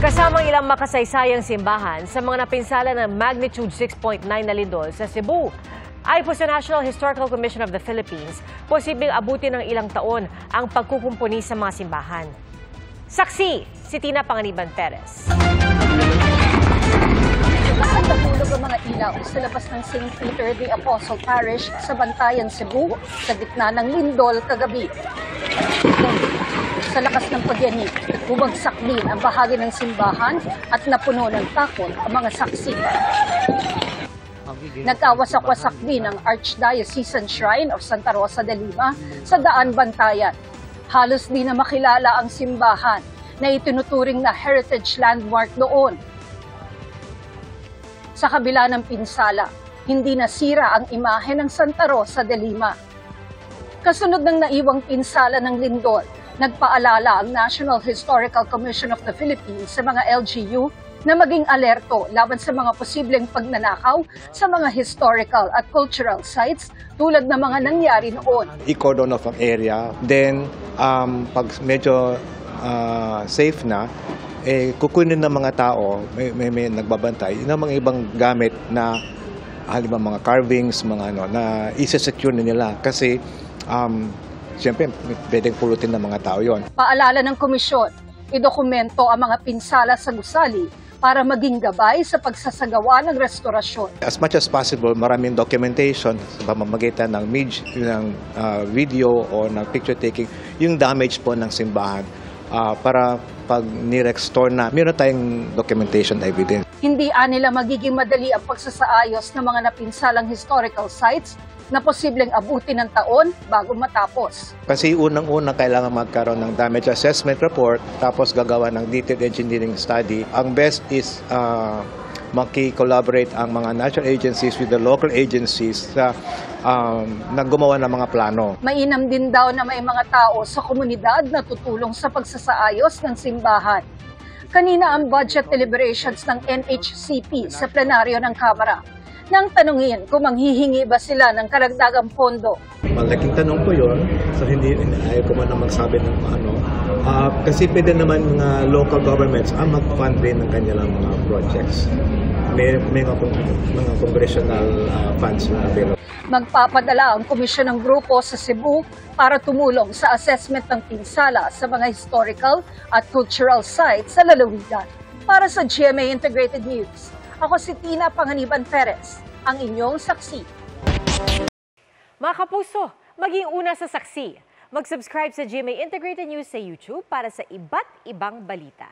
Kasamang ilang makasaysayang simbahan sa mga napinsala ng magnitude 6.9 na lindol sa Cebu. Ayon po sa National Historical Commission of the Philippines, posibleng abutin ng ilang taon ang pagkukumpuni sa mga simbahan. Saksi, si Tina Panganiban Perez. Nahulog ang mga ilaw sa labas ng St. Peter the Apostle Parish sa Bantayan, Cebu, sa gitna ng lindol kagabi. Sa lakas ng pagyanig, bumagsak din ang bahagi ng simbahan at napuno ng takot ang mga saksi. Nagkawasak-wasak din ang Archdiocesan Shrine of Santa Rosa de Lima sa Daan, Bantayan. Halos di na makilala ang simbahan na itinuturing na heritage landmark doon. Sa kabila ng pinsala, hindi nasira ang imahe ng Santa Rosa de Lima. Kasunod ng naiwang pinsala ng lindol, nagpaalala ang National Historical Commission of the Philippines sa mga LGU na maging alerto laban sa mga posibleng pagnanakaw sa mga historical at cultural sites tulad ng mga nangyari noon. I-cordon off ang area, then pag medyo safe na, kukunin ng mga tao, may nagbabantay, ng mga ibang gamit na halimbawa mga carvings, mga na isa-secure na nila kasi siyempre pwedeng pulutin ng mga tao yon. Paalala ng komisyon, idokumento ang mga pinsala sa gusali para maging gabay sa pagsasagawa ng restorasyon. As much as possible, maraming documentation sa pamamagitan ng video o ng picture taking, yung damage po ng simbahan para pag ni-restore na, meron tayong documentation evidence. Hindi nila magiging madali ang pagsasaayos ng mga napinsalang historical sites na posibleng abutin ng taon bago matapos. Kasi unang-una kailangan magkaroon ng damage assessment report, tapos gagawa ng detailed engineering study. Ang best is maki-collaborate ang mga national agencies with the local agencies sa naggumawa ng mga plano. Mainam din daw na may mga tao sa komunidad na tutulong sa pagsasaayos ng simbahan. Kanina ang budget deliberations ng NHCP sa plenaryo ng Kamara. Nang tanungin kung manghihingi ba sila ng karagdagang pondo. Malaking tanong ko yun, so ayaw ko man na magsabi ng kasi pwede naman mga local governments mag-fund rin ng kanilang mga projects. May mga congressional funds na available. Magpapadala ang komisyon ng grupo sa Cebu para tumulong sa assessment ng pinsala sa mga historical at cultural sites sa lalawigan. Para sa GMA Integrated News, ako si Tina Panganiban Perez, ang inyong saksi. Mga kapuso, maging una sa saksi. Mag-subscribe sa GMA Integrated News sa YouTube para sa iba't ibang balita.